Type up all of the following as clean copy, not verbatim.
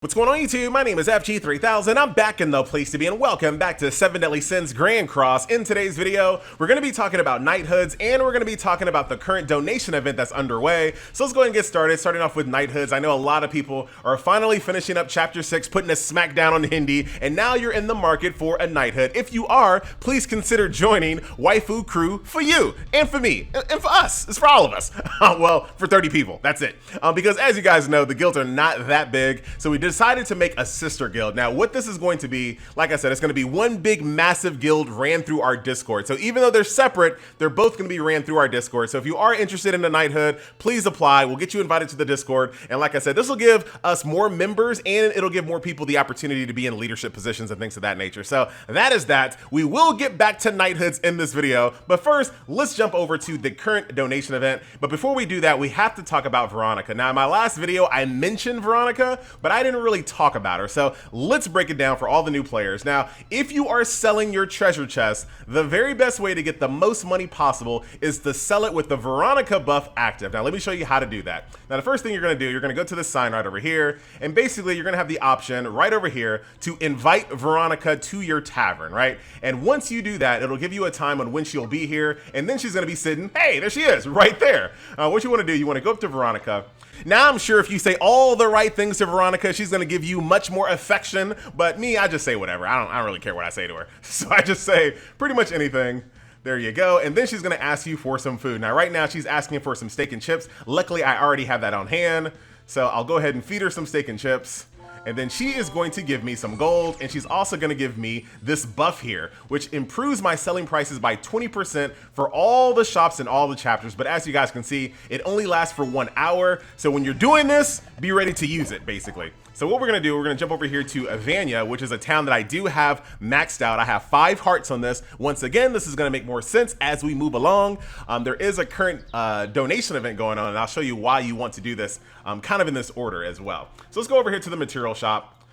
What's going on YouTube? My name is FG3000. I'm back in the place to be, and welcome back to 7 Deadly Sins Grand Cross. In today's video, we're going to be talking about Knighthoods, and we're going to be talking about the current donation event that's underway. So let's go ahead and get started, starting off with Knighthoods. I know a lot of people are finally finishing up Chapter 6, putting a smackdown on Hindi, and now you're in the market for a Knighthood. If you are, please consider joining Waifu Crew for you, and for me, and for us. It's for all of us. Well, for 30 people, that's it. Because as you guys know, the guilds are not that big, so we decided to make a sister guild. Now, what this is going to be, like I said, it's going to be one big massive guild ran through our Discord. So even though they're separate, they're both going to be ran through our Discord. So if you are interested in a Knighthood, please apply. We'll get you invited to the Discord. And like I said, this will give us more members, and it'll give more people the opportunity to be in leadership positions and things of that nature. So that is that. We will get back to Knighthoods in this video, but first, let's jump over to the current donation event. But before we do that, we have to talk about Veronica. Now, in my last video, I mentioned Veronica, but I didn't really talk about her. So let's break it down for all the new players. Now, if you are selling your treasure chest, the very best way to get the most money possible is to sell it with the Veronica buff active. Now, let me show you how to do that. Now, the first thing you're going to do, you're going to go to this sign right over here, and basically you're going to have the option right over here to invite Veronica to your tavern, right? And once you do that, it'll give you a time on when she'll be here, and then she's going to be sitting, hey, there she is, right there. What you want to do, you want to go up to Veronica. Now, I'm sure if you say all the right things to Veronica, she's going to give you much more affection, but me, I just say whatever. I don't really care what I say to her. So I just say pretty much anything. There you go. And then she's going to ask you for some food. Now, right now, she's asking for some steak and chips. Luckily, I already have that on hand. So I'll go ahead and feed her some steak and chips. And then she is going to give me some gold, and she's also going to give me this buff here, which improves my selling prices by 20% for all the shops and all the chapters. But as you guys can see, it only lasts for 1 hour. So when you're doing this, be ready to use it, basically. So what we're going to do, we're going to jump over here to Avania, which is a town that I do have maxed out. I have 5 hearts on this. Once again, this is going to make more sense as we move along. There is a current donation event going on, and I'll show you why you want to do this kind of in this order as well. So let's go over here to the material shop,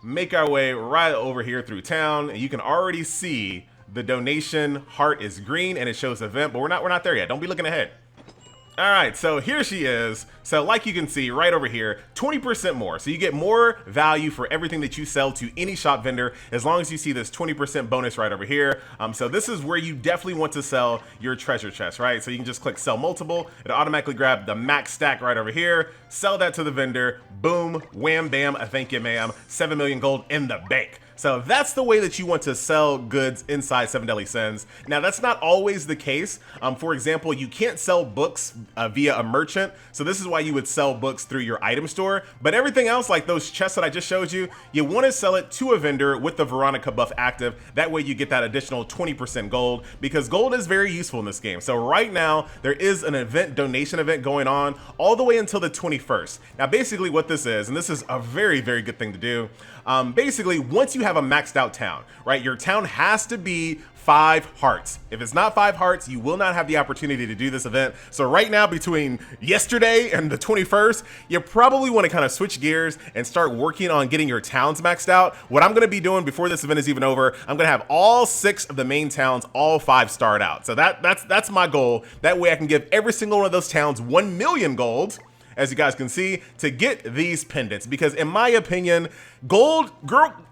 make our way right over here through town, and you can already see the donation heart is green and it shows event, but we're not there yet. Don't be looking ahead. All right, so here she is. So like you can see right over here, 20% more. So you get more value for everything that you sell to any shop vendor, as long as you see this 20% bonus right over here. So this is where you definitely want to sell your treasure chest, right? So you can just click sell multiple. It'll automatically grab the max stack right over here, sell that to the vendor, boom, wham, bam, thank you, ma'am, 7 million gold in the bank. So that's the way that you want to sell goods inside 7 Deadly Sins. Now, that's not always the case. For example, you can't sell books via a merchant. So this is why you would sell books through your item store. But everything else, like those chests that I just showed you, you want to sell it to a vendor with the Veronica buff active. That way you get that additional 20% gold, because gold is very useful in this game. So right now, there is an donation event going on all the way until the 21st. Now, basically what this is, and this is a very, very good thing to do. Basically, once you have a maxed out town, right, your town has to be 5 hearts. If it's not 5 hearts, you will not have the opportunity to do this event. So right now, between yesterday and the 21st, you probably want to kind of switch gears and start working on getting your towns maxed out. What I'm going to be doing before this event is even over, I'm going to have all 6 of the main towns, all 5 starred out. So that's my goal. That way I can give every single one of those towns 1 million gold, as you guys can see, to get these pendants. Because in my opinion, gold,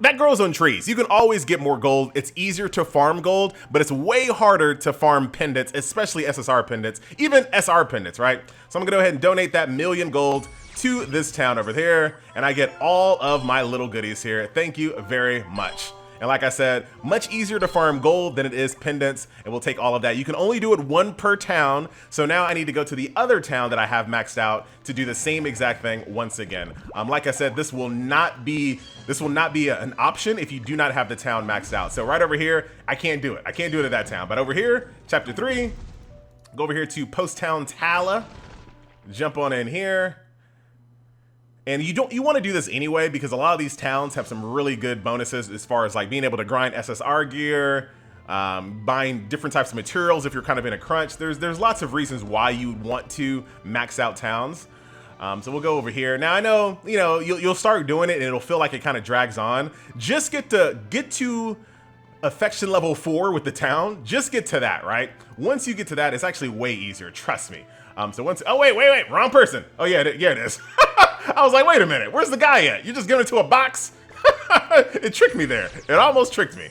that grows on trees. You can always get more gold. It's easier to farm gold, but it's way harder to farm pendants, especially SSR pendants, even SR pendants, right? So I'm gonna go ahead and donate that 1 million gold to this town over there, and I get all of my little goodies here. Thank you very much. And like I said, much easier to farm gold than it is pendants, and we'll take all of that. You can only do it 1 per town, so now I need to go to the other town that I have maxed out to do the same exact thing once again. Like I said, this will not be an option if you do not have the town maxed out. So right over here, I can't do it. I can't do it at that town. But over here, chapter 3, go over here to Post Town Tala, jump on in here. And you want to do this anyway, because a lot of these towns have some really good bonuses as far as like being able to grind SSR gear, buying different types of materials if you're kind of in a crunch. There's lots of reasons why you want to max out towns. So we'll go over here. Now I know, you'll start doing it and it'll feel like it kind of drags on. Just get to affection level 4 with the town. Just get to that, right? Once you get to that, it's actually way easier. Trust me. So once, oh wait, wrong person. Oh yeah, it is. I was like, wait a minute, where's the guy at? You just giving it to a box? It tricked me there. It almost tricked me.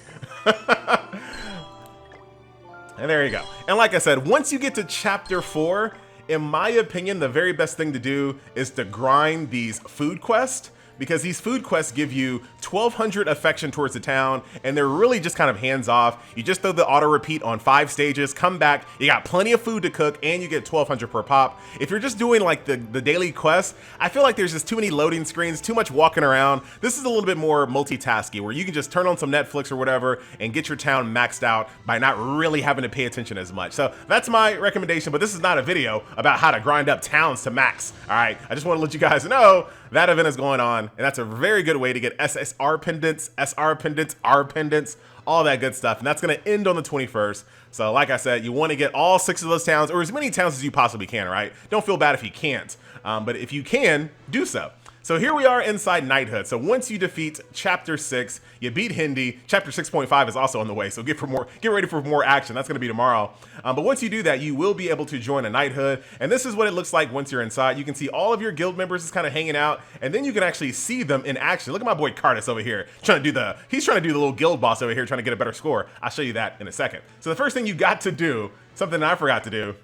And there you go. And like I said, once you get to chapter 4, in my opinion, the very best thing to do is to grind these food quests, because these food quests give you 1,200 affection towards the town, and they're really just kind of hands off. You just throw the auto repeat on 5 stages, come back, you got plenty of food to cook, and you get 1,200 per pop. If you're just doing like the daily quests, I feel like there's just too many loading screens, too much walking around. This is a little bit more multitasking, where you can just turn on some Netflix or whatever and get your town maxed out by not really having to pay attention as much. So that's my recommendation, but this is not a video about how to grind up towns to max. All right, I just want to let you guys know that event is going on, and that's a very good way to get SSR pendants, SR pendants, R pendants, all that good stuff. And that's going to end on the 21st. So like I said, you want to get all 6 of those towns, or as many towns as you possibly can, right? Don't feel bad if you can't, but if you can, do so. So here we are inside Knighthood. So once you defeat chapter 6, you beat Hindi. Chapter 6.5 is also on the way, so get ready for more action. That's going to be tomorrow. But once you do that, you will be able to join a Knighthood, and this is what it looks like once you're inside. You can see all of your guild members is kind of hanging out, and then you can actually see them in action. Look at my boy Cardis over here, he's trying to do the little guild boss over here, trying to get a better score. I'll show you that in a second. So the first thing you got to do, something that I forgot to do,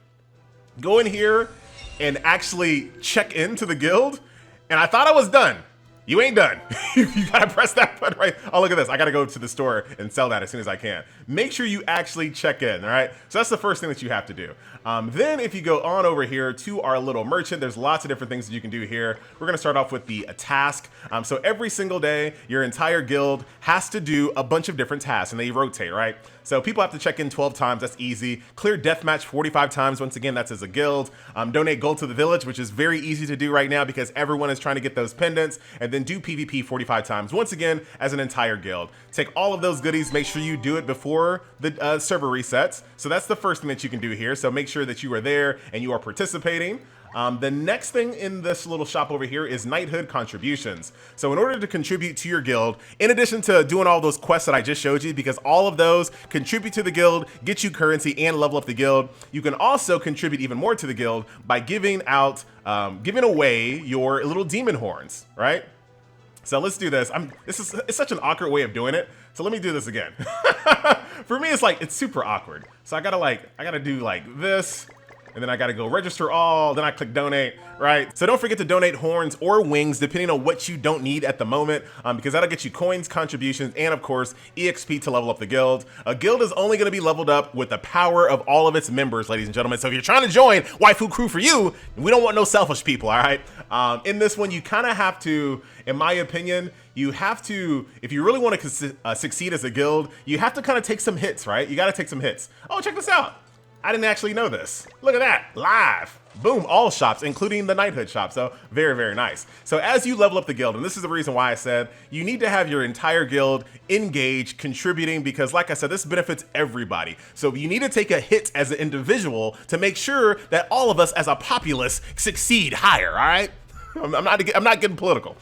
go in here and actually check into the guild. And I thought I was done. You ain't done. You gotta press that button, right? Oh, look at this. I gotta go to the store and sell that as soon as I can. Make sure you actually check in, all right? So that's the first thing that you have to do. Then if you go on over here to our little merchant, there's lots of different things that you can do here. We're gonna start off with the task. So every single day, your entire guild has to do a bunch of different tasks, and they rotate, right? So people have to check in 12 times, that's easy. Clear deathmatch 45 times, once again, that's as a guild. Donate gold to the village, which is very easy to do right now because everyone is trying to get those pendants, and then do PvP 45 times, once again, as an entire guild. Take all of those goodies, make sure you do it before the server resets. So that's the first thing that you can do here. So make sure that you are there and you are participating. The next thing in this little shop over here is Knighthood Contributions. So in order to contribute to your guild, in addition to doing all those quests that I just showed you, because all of those contribute to the guild, get you currency and level up the guild, you can also contribute even more to the guild by giving away your little demon horns, right? So let's do this. It's such an awkward way of doing it. So let me do this again. For me, it's super awkward. So I gotta do like this, and then I gotta go register all, then I click donate, right? So don't forget to donate horns or wings, depending on what you don't need at the moment, because that'll get you coins, contributions, and of course, EXP to level up the guild. A guild is only gonna be leveled up with the power of all of its members, ladies and gentlemen. So if you're trying to join Waifu Crew for you, we don't want no selfish people, all right? In this one, you kind of have to, in my opinion, you have to, if you really want to succeed as a guild, you have to kind of take some hits, right? You gotta take some hits. Oh, check this out. I didn't actually know this. Look at that, live. Boom, all shops, including the Knighthood shop. So very, very nice. So as you level up the guild, and this is the reason why I said you need to have your entire guild engaged, contributing, because like I said, this benefits everybody. So you need to take a hit as an individual to make sure that all of us as a populace succeed higher, all right? I'm not getting political.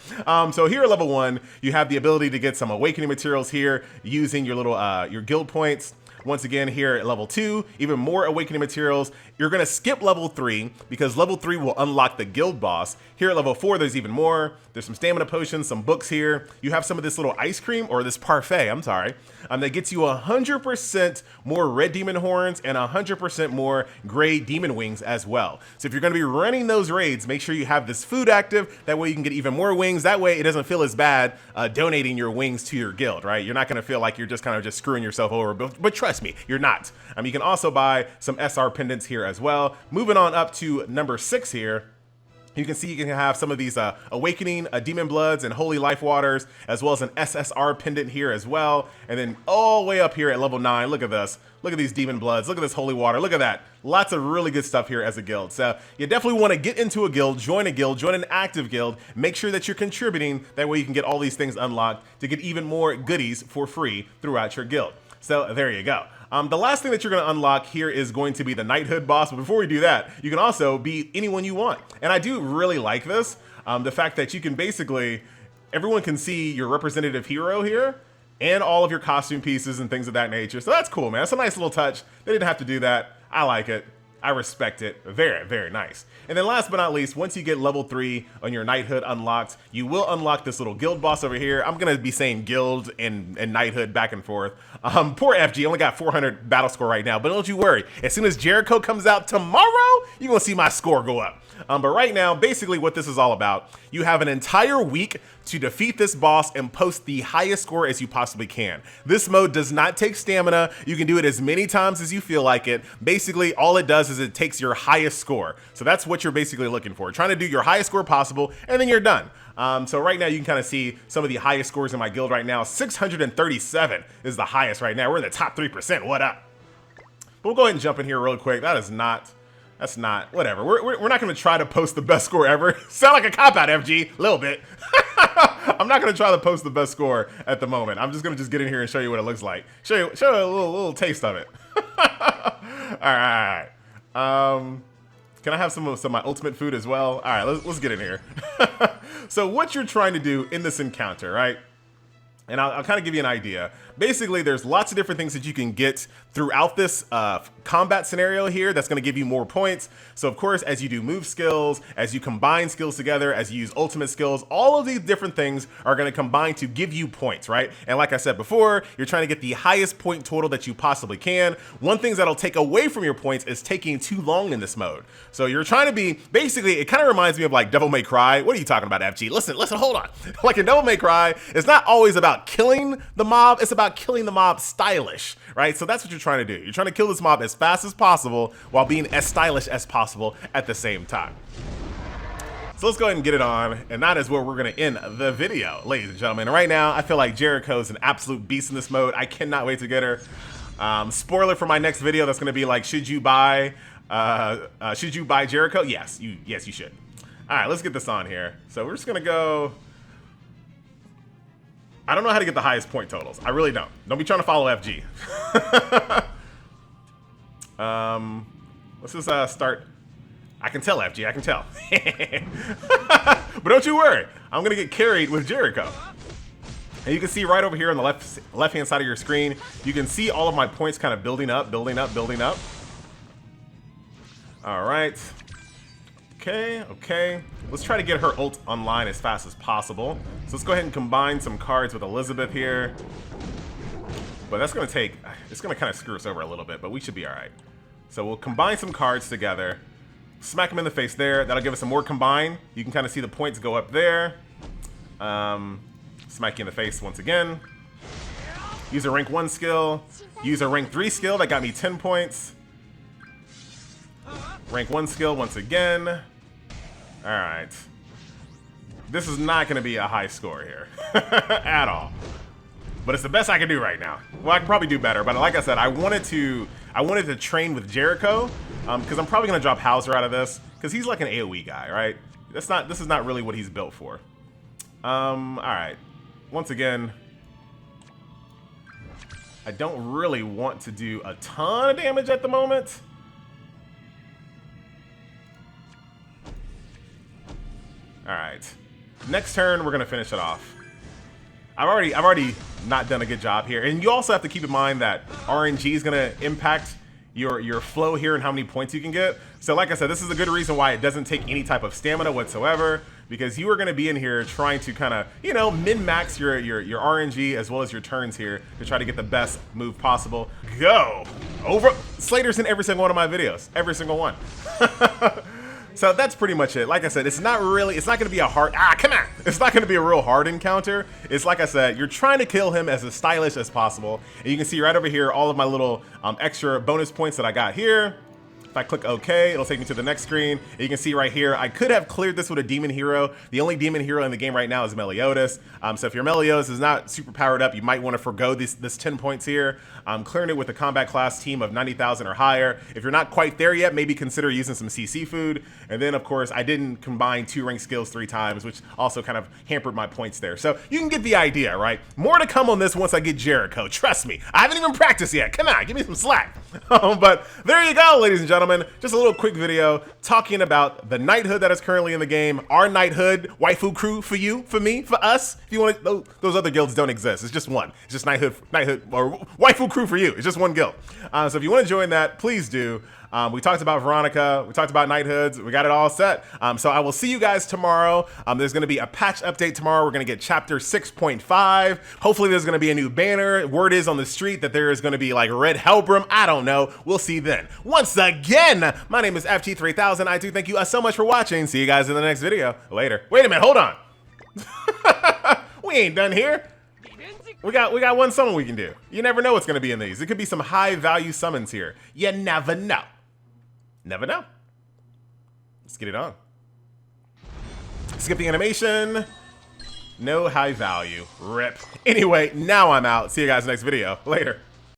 So here at level 1, you have the ability to get some awakening materials here using your little your guild points. Once again, here at level 2, even more awakening materials. You're gonna skip level 3 because level 3 will unlock the guild boss. Here at level 4, there's even more. There's some stamina potions, some books here. You have some of this little ice cream, or this parfait, I'm sorry, that gets you 100% more red demon horns and 100% more gray demon wings as well. So if you're gonna be running those raids, make sure you have this food active. That way you can get even more wings. That way it doesn't feel as bad donating your wings to your guild, right? You're not gonna feel like you're just kind of just screwing yourself over, but trust me, you're not. You can also buy some SR pendants here as well. Moving on up to number 6 here, you can see you can have some of these awakening demon bloods and holy life waters, as well as an SSR pendant here as well. And then all the way up here at level 9, look at this. Look at these demon bloods. Look at this holy water. Look at that. Lots of really good stuff here as a guild. So you definitely want to get into a guild, join an active guild. Make sure that you're contributing. That way you can get all these things unlocked to get even more goodies for free throughout your guild. So there you go. The last thing that you're going to unlock here is going to be the Knighthood Boss. But before we do that, you can also be anyone you want. And I do really like this. The fact that you can basically, everyone can see your representative hero here and all of your costume pieces and things of that nature. So that's cool, man. That's a nice little touch. They didn't have to do that. I like it. I respect it. Very, very nice. And then last but not least, once you get level 3 on your knighthood unlocked, you will unlock this little guild boss over here. I'm gonna be saying guild and knighthood back and forth. Poor FG only got 400 battle score right now, but don't you worry. As soon as Jericho comes out tomorrow, you're gonna see my score go up. But right now, basically what this is all about, you have an entire week to defeat this boss and post the highest score as you possibly can. This mode does not take stamina. You can do it as many times as you feel like it. Basically, all it does is it takes your highest score. So that's what you're basically looking for. Trying to do your highest score possible, and then you're done. So right now you can kind of see some of the highest scores in my guild right now. 637 is the highest right now. We're in the top 3%. What up? But we'll go ahead and jump in here real quick. That's not, whatever. We're not going to try to post the best score ever. Sound like a cop-out, FG. A little bit. I'm not going to try to post the best score at the moment. I'm just going to get in here and show you what it looks like. Show you a little taste of it. All right. Can I have some of my ultimate food as well? All right, let's get in here. So what you're trying to do in this encounter, right? And I'll kind of give you an idea. Basically, there's lots of different things that you can get throughout this combat scenario here that's going to give you more points. So, of course, as you do move skills, as you combine skills together, as you use ultimate skills, all of these different things are going to combine to give you points, right? And like I said before, you're trying to get the highest point total that you possibly can. One thing that'll take away from your points is taking too long in this mode. So you're trying to be, basically, it kind of reminds me of like Devil May Cry. What are you talking about, FG? Listen, hold on. Like in Devil May Cry, it's not always about killing the mob, it's about killing the mob stylish, right? So that's what you're trying to do. You're trying to kill this mob as fast as possible while being as stylish as possible at the same time. So let's go ahead and get it on, and that is where we're going to end the video, ladies and gentlemen. Right now, I feel like Jericho is an absolute beast in this mode. I cannot wait to get her. Spoiler for my next video, that's going to be like, should you buy Jericho? Yes, you should. All right, let's get this on here. So we're just going to go. I don't know how to get the highest point totals. I really don't. Don't be trying to follow FG. Let's just start. I can tell, FG, I can tell. But don't you worry. I'm going to get carried with Jericho. And you can see right over here on the left-hand side of your screen, you can see all of my points kind of building up. All right. Okay. Let's try to get her ult online as fast as possible. So let's go ahead and combine some cards with Elizabeth here. But that's going to take, it's going to kind of screw us over a little bit, but we should be all right. So we'll combine some cards together. Smack him in the face there. That'll give us some more combine. You can kind of see the points go up there. Smack you in the face once again. Use a rank 1 skill. Use a rank 3 skill. That got me 10 points. Rank 1 skill once again. All right. This is not going to be a high score here at all. But it's the best I can do right now. Well, I can probably do better, but like I said, I wanted to train with Jericho because I'm probably going to drop Hauser out of this because he's like an AoE guy, right? This is not really what he's built for. All right. Once again, I don't really want to do a ton of damage at the moment. All right, next turn we're gonna finish it off. I've already not done a good job here, and you also have to keep in mind that RNG is gonna impact your flow here and how many points you can get. So like I said, this is a good reason why it doesn't take any type of stamina whatsoever, because you are gonna be in here trying to kind of, you know, min-max your RNG as well as your turns here to try to get the best move possible. Go over. Slater's in every single one of my videos, every single one. So that's pretty much it. Like I said, it's not going to be a hard, it's not going to be a real hard encounter. It's like I said, you're trying to kill him as stylish as possible. And you can see right over here, all of my little extra bonus points that I got here. If I click OK, it'll take me to the next screen. And you can see right here, I could have cleared this with a demon hero. The only demon hero in the game right now is Meliodas. So if your Meliodas is not super powered up, you might want to forgo this 10 points here. Clearing it with a combat class team of 90,000 or higher. If you're not quite there yet, maybe consider using some CC food. And then, of course, I didn't combine 2 rank skills 3 times, which also kind of hampered my points there. So you can get the idea, right? More to come on this once I get Jericho. Trust me. I haven't even practiced yet. Come on, give me some slack. But there you go, ladies and gentlemen. Just a little quick video talking about the knighthood that is currently in the game. Our knighthood waifu crew for you, for me, for us. If you want to, those other guilds don't exist. It's just one. It's just knighthood or waifu crew for you. It's just one guild. So if you want to join that, please do. We talked about Veronica. We talked about Knighthoods. We got it all set. So I will see you guys tomorrow. There's going to be a patch update tomorrow. We're going to get chapter 6.5. Hopefully there's going to be a new banner. Word is on the street that there is going to be like red Hellbrim. I don't know. We'll see then. Once again, my name is FG3000. I do thank you so much for watching. See you guys in the next video. Later. Wait a minute. Hold on. We ain't done here. We got one summon we can do. You never know what's going to be in these. It could be some high value summons here. You never know. Never know. Let's get it on. Skip the animation. No high value. Rip. Anyway, now I'm out. See you guys next video. Later.